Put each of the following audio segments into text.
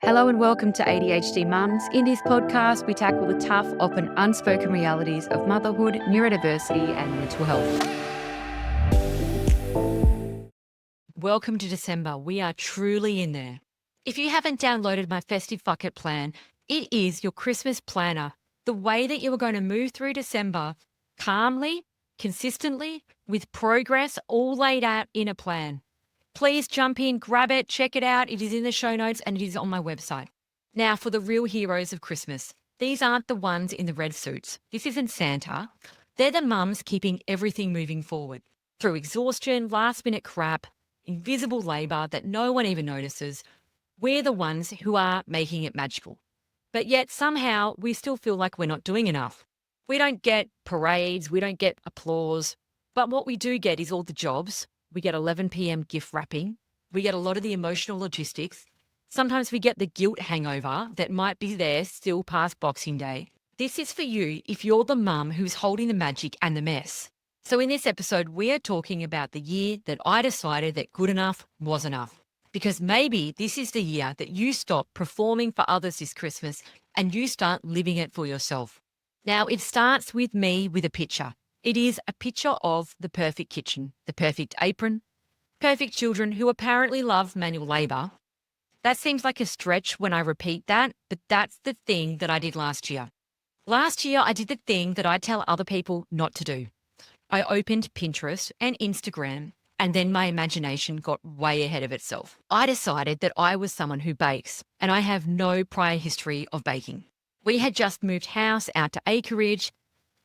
Hello and welcome to ADHD Mums. In this podcast, we tackle the tough, often unspoken realities of motherhood, neurodiversity, and mental health. Welcome to December. We are truly in there. If you haven't downloaded my festive bucket plan, it is your Christmas planner, the way that you are going to move through December calmly, consistently, with progress all laid out in a plan. Please jump in, grab it, check it out. It is in the show notes and it is on my website. Now, for the real heroes of Christmas, these aren't the ones in the red suits. This isn't Santa. They're the mums keeping everything moving forward through exhaustion, last minute crap, invisible labour that no one even notices. We're the ones who are making it magical. But yet somehow we still feel like we're not doing enough. We don't get parades, we don't get applause. But what we do get is all the jobs. We get 11 p.m. gift wrapping. We get a lot of the emotional logistics. Sometimes we get the guilt hangover that might be there still past Boxing Day. This is for you if you're the mum who's holding the magic and the mess. So in this episode, we are talking about the year that I decided that good enough was enough. Because maybe this is the year that you stop performing for others this Christmas and you start living it for yourself. Now, it starts with me with a picture. It is a picture of the perfect kitchen, the perfect apron, perfect children who apparently love manual labour. That seems like a stretch when I repeat that, but that's the thing that I did last year. Last year, I did the thing that I tell other people not to do. I opened Pinterest and Instagram, and then my imagination got way ahead of itself. I decided that I was someone who bakes, and I have no prior history of baking. We had just moved house out to acreage,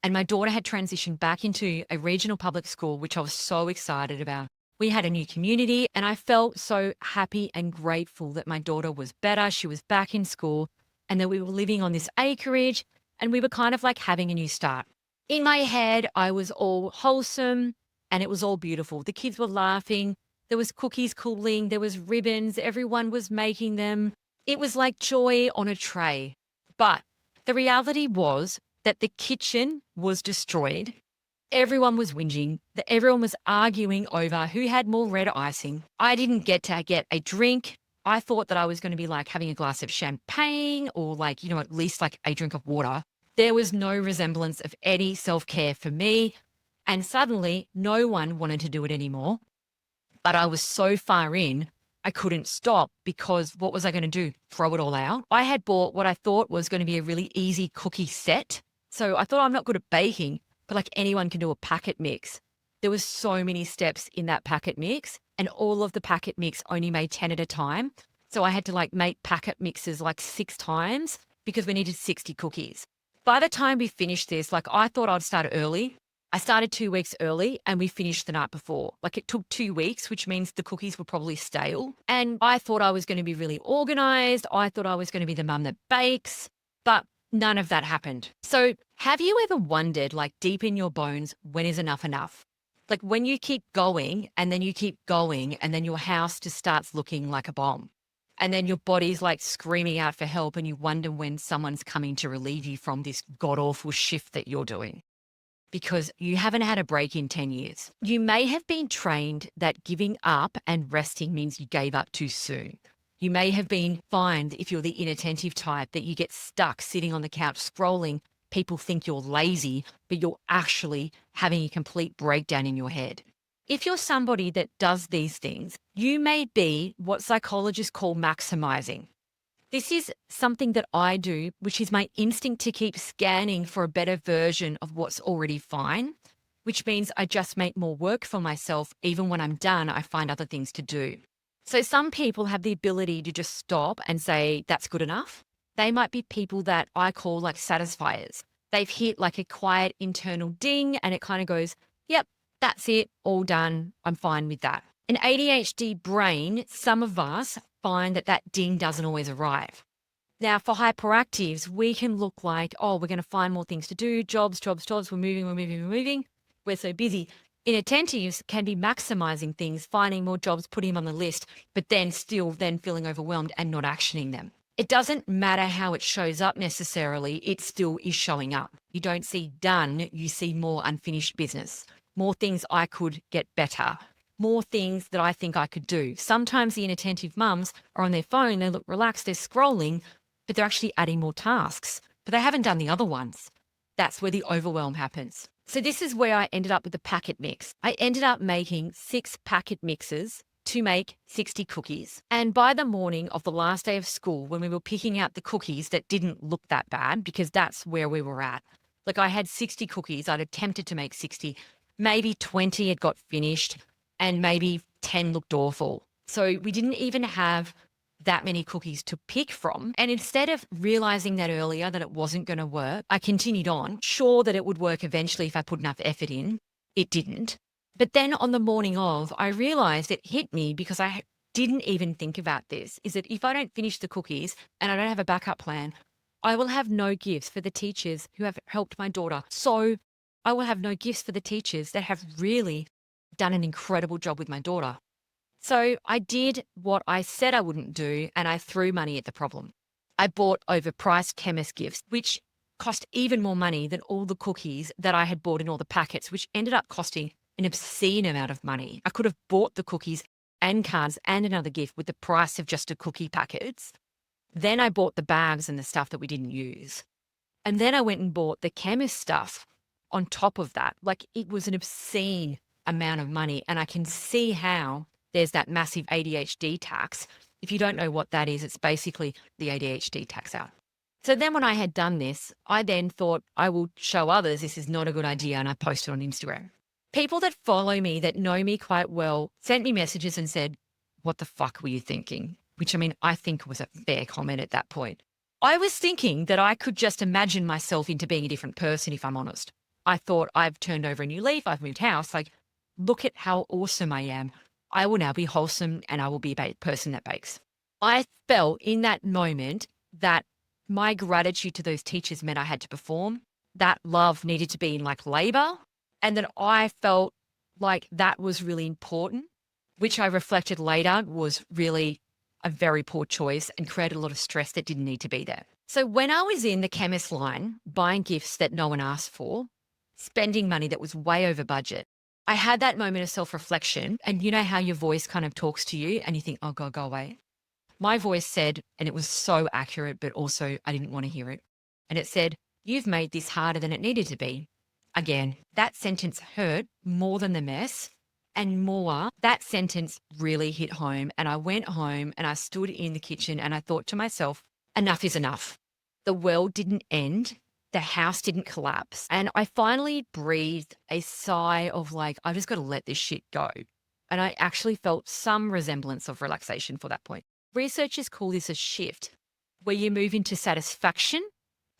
and my daughter had transitioned back into a regional public school, which I was so excited about. We had a new community and I felt so happy and grateful that my daughter was better. She was back in school and that we were living on this acreage and we were kind of like having a new start. In my head, I was all wholesome and it was all beautiful. The kids were laughing. There was cookies cooling. There was ribbons. Everyone was making them. It was like joy on a tray. But the reality was that the kitchen was destroyed. Everyone was whinging, that everyone was arguing over who had more red icing. I didn't get to get a drink. I thought that I was going to be like having a glass of champagne or like, at least like a drink of water. There was no resemblance of any self-care for me. And suddenly no one wanted to do it anymore. But I was so far in, I couldn't stop because what was I going to do? Throw it all out? I had bought what I thought was going to be a really easy cookie set. So I thought I'm not good at baking, but like anyone can do a packet mix. There was so many steps in that packet mix and all of the packet mix only made 10 at a time. So I had to like make packet mixes like 6 times because we needed 60 cookies. By the time we finished this, like I thought I'd start early. I started 2 weeks early and we finished the night before. Like it took 2 weeks, which means the cookies were probably stale. And I thought I was going to be really organized. I thought I was going to be the mum that bakes, but none of that happened. So have you ever wondered, like deep in your bones, when is enough enough? Like when you keep going and then you keep going and then your house just starts looking like a bomb. And then your body's like screaming out for help and you wonder when someone's coming to relieve you from this god-awful shift that you're doing. Because you haven't had a break in 10 years. You may have been trained that giving up and resting means you gave up too soon. You may have been fined if you're the inattentive type that you get stuck sitting on the couch scrolling. People think you're lazy, but you're actually having a complete breakdown in your head. If you're somebody that does these things, you may be what psychologists call maximizing. This is something that I do, which is my instinct to keep scanning for a better version of what's already fine, which means I just make more work for myself. Even when I'm done, I find other things to do. So some people have the ability to just stop and say, that's good enough. They might be people that I call like satisfiers. They've hit like a quiet internal ding and it kind of goes, yep, that's it, all done. I'm fine with that. An ADHD brain, some of us find that that ding doesn't always arrive. Now, for hyperactives, we can look like, oh, we're going to find more things to do, jobs, we're moving. We're so busy. Inattentives can be maximizing things, finding more jobs, putting them on the list, but then still then feeling overwhelmed and not actioning them. It doesn't matter how it shows up necessarily, it still is showing up. You don't see done, you see more unfinished business, more things I could get better, more things that I think I could do. Sometimes the inattentive mums are on their phone, they look relaxed, they're scrolling, but they're actually adding more tasks, but they haven't done the other ones. That's where the overwhelm happens. So this is where I ended up with the packet mix. I ended up making 6 packet mixes to make 60 cookies. And by the morning of the last day of school, when we were picking out the cookies that didn't look that bad, because that's where we were at. Like I had 60 cookies, I'd attempted to make 60, maybe 20 had got finished, and maybe 10 looked awful. So we didn't even have that many cookies to pick from. And instead of realizing that earlier that it wasn't going to work, I continued on, sure that it would work eventually if I put enough effort in. It didn't. But then on the morning of, I realized it hit me because I didn't even think about this, is that if I don't finish the cookies and I don't have a backup plan, I will have no gifts for the teachers who have helped my daughter. So I will have no gifts for the teachers that have really done an incredible job with my daughter. So I did what I said I wouldn't do, and I threw money at the problem. I bought overpriced chemist gifts, which cost even more money than all the cookies that I had bought in all the packets, which ended up costing an obscene amount of money. I could have bought the cookies and cards and another gift with the price of just a cookie packets. Then I bought the bags and the stuff that we didn't use. And then I went and bought the chemist stuff on top of that. Like it was an obscene amount of money. And I can see how there's that massive ADHD tax. If you don't know what that is, it's basically the ADHD tax out. So then when I had done this, I then thought I will show others this is not a good idea, and I posted on Instagram. People that follow me, that know me quite well, sent me messages and said, "What the fuck were you thinking?" Which, I mean, I think was a fair comment at that point. I was thinking that I could just imagine myself into being a different person, if I'm honest. I thought I've turned over a new leaf, I've moved house, like, look at how awesome I am. I will now be wholesome and I will be a person that bakes. I felt in that moment that my gratitude to those teachers meant I had to perform. That love needed to be in like labor. And that I felt like that was really important, which I reflected later was really a very poor choice and created a lot of stress that didn't need to be there. So when I was in the chemist line, buying gifts that no one asked for, spending money that was way over budget, I had that moment of self-reflection. And you know how your voice kind of talks to you and you think, oh God, go away. My voice said, and it was so accurate, but also I didn't want to hear it. And it said, you've made this harder than it needed to be. Again, that sentence hurt more than the mess, and more, that sentence really hit home. And I went home and I stood in the kitchen and I thought to myself, enough is enough. The world didn't end. The house didn't collapse. And I finally breathed a sigh of like, I've just got to let this shit go. And I actually felt some resemblance of relaxation for that point. Researchers call this a shift, where you move into satisfaction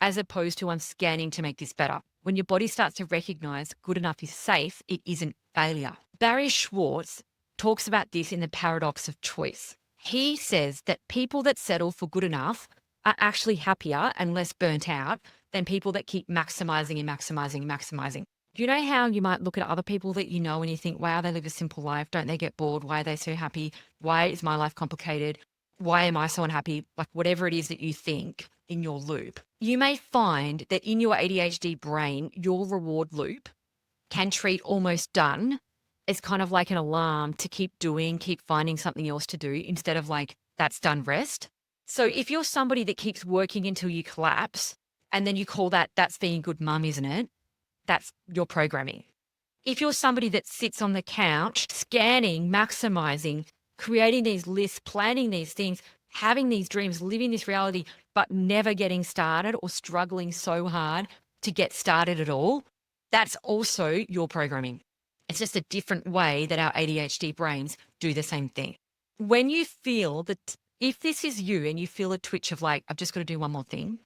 as opposed to I'm scanning to make this better. When your body starts to recognize good enough is safe, it isn't failure. Barry Schwartz talks about this in The Paradox of Choice. He says that people that settle for good enough are actually happier and less burnt out than people that keep maximizing and maximizing and maximizing. Do you know how you might look at other people that you know and you think, wow, they live a simple life. Don't they get bored? Why are they so happy? Why is my life complicated? Why am I so unhappy? Like whatever it is that you think in your loop. You may find that in your ADHD brain, your reward loop can treat almost done as kind of like an alarm to keep doing, keep finding something else to do instead of like, that's done, rest. So if you're somebody that keeps working until you collapse and then you call that's being a good mum, isn't it? That's your programming. If you're somebody that sits on the couch, scanning, maximizing, creating these lists, planning these things, having these dreams, living this reality, but never getting started or struggling so hard to get started at all, that's also your programming. It's just a different way that our ADHD brains do the same thing. When you feel that, if this is you and you feel a twitch of like, I've just got to do one more thing,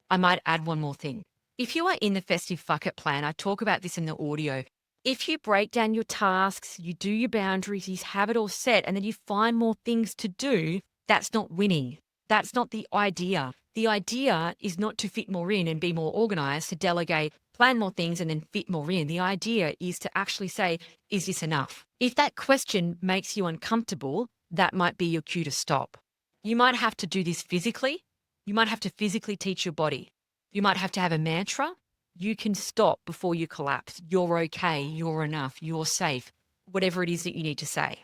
I might add one more thing. If you are in the festive fuck it plan, I talk about this in the audio. If you break down your tasks, you do your boundaries, you have it all set, and then you find more things to do, that's not winning. That's not the idea. The idea is not to fit more in and be more organized, to delegate, plan more things, and then fit more in. The idea is to actually say, is this enough? If that question makes you uncomfortable, that might be your cue to stop. You might have to do this physically. You might have to physically teach your body. You might have to have a mantra. You can stop before you collapse. You're okay. You're enough. You're safe. whatever it is that you need to say.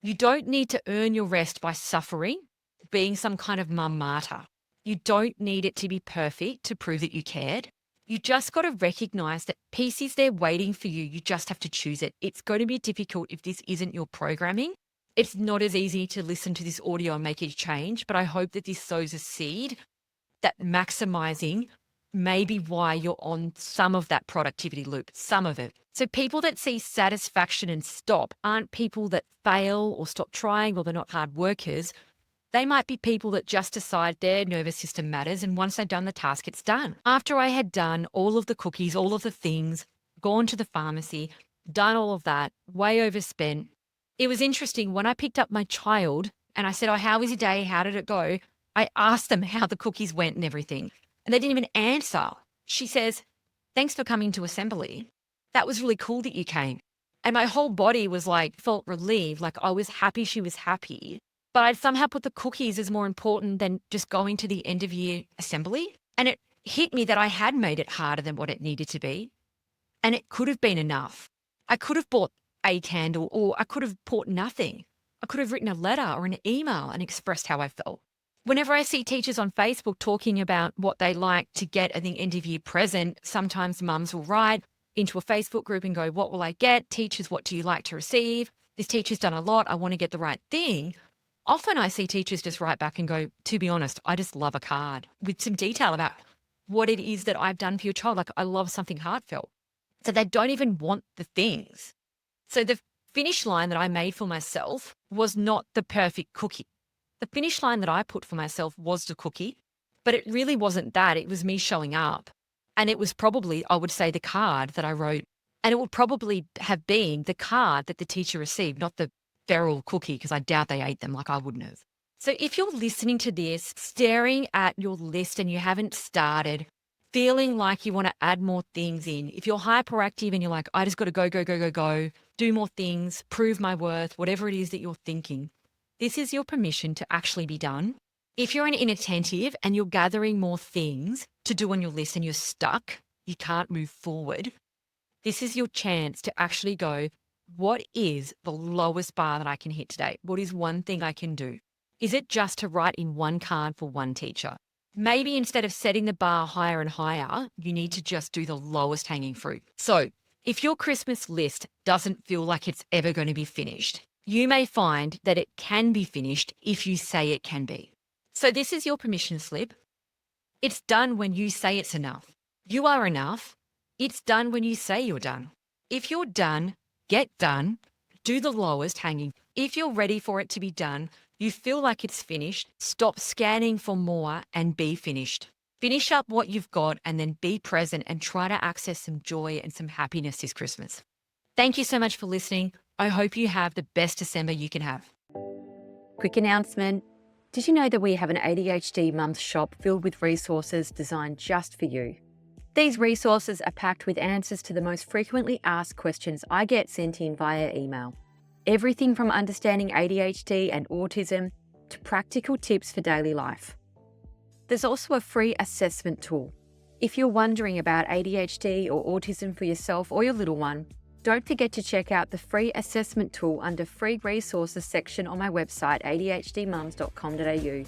You don't need to earn your rest by suffering, being some kind of mum martyr. You don't need it to be perfect to prove that you cared. You just got to recognize that peace is there waiting for you. You just have to choose it. It's going to be difficult if this isn't your programming. It's not as easy to listen to this audio and make a change, but I hope that this sows a seed that maximizing may be why you're on some of that productivity loop, some of it. So people that see satisfaction and stop aren't people that fail or stop trying or they're not hard workers. They might be people that just decide their nervous system matters, and once they've done the task, it's done. After I had done all of the cookies, all of the things, gone to the pharmacy, done all of that, way overspent, it was interesting. When I picked up my child and I said, "Oh, how was your day? How did it go?" I asked them how the cookies went and everything, and they didn't even answer. She says, "Thanks for coming to assembly. That was really cool that you came." And my whole body was like, felt relieved. Like I was happy she was happy. But I'd somehow put the cookies as more important than just going to the end of year assembly. And it hit me that I had made it harder than what it needed to be. And it could have been enough. I could have bought a candle, or I could have bought nothing. I could have written a letter or an email and expressed how I felt. Whenever I see teachers on Facebook talking about what they like to get at the end of year present, sometimes mums will write into a Facebook group and go, "What will I get? Teachers, what do you like to receive? This teacher's done a lot. I want to get the right thing." Often I see teachers just write back and go, "To be honest, I just love a card," with some detail about what it is that I've done for your child. Like I love something heartfelt. So they don't even want the things. So the finish line that I made for myself was not the perfect cookie. The finish line that I put for myself was the cookie, but it really wasn't that. It was me showing up. And it was probably, I would say, the card that I wrote. And it would probably have been the card that the teacher received, not the feral cookie, because I doubt they ate them like I wouldn't have. So if you're listening to this, staring at your list and you haven't started, feeling like you want to add more things in, if you're hyperactive and you're like, "I just got to go, do more things, prove my worth," whatever it is that you're thinking, this is your permission to actually be done. If you're an inattentive and you're gathering more things to do on your list and you're stuck, you can't move forward, this is your chance to actually go, what is the lowest bar that I can hit today? What is one thing I can do? Is it just to write in one card for one teacher? Maybe instead of setting the bar higher and higher, you need to just do the lowest hanging fruit. So if your Christmas list doesn't feel like it's ever going to be finished, you may find that it can be finished if you say it can be. So this is your permission slip. It's done when you say it's enough. You are enough. It's done when you say you're done. If you're done, get done, do the lowest hanging. If you're ready for it to be done, you feel like it's finished, stop scanning for more and be finished. Finish up what you've got and then be present and try to access some joy and some happiness this Christmas. Thank you so much for listening. I hope you have the best December you can have. Quick announcement. Did you know that we have an ADHD Mums shop filled with resources designed just for you? These resources are packed with answers to the most frequently asked questions I get sent in via email. Everything from understanding ADHD and autism to practical tips for daily life. There's also a free assessment tool. If you're wondering about ADHD or autism for yourself or your little one, don't forget to check out the free assessment tool under free resources section on my website, adhdmums.com.au.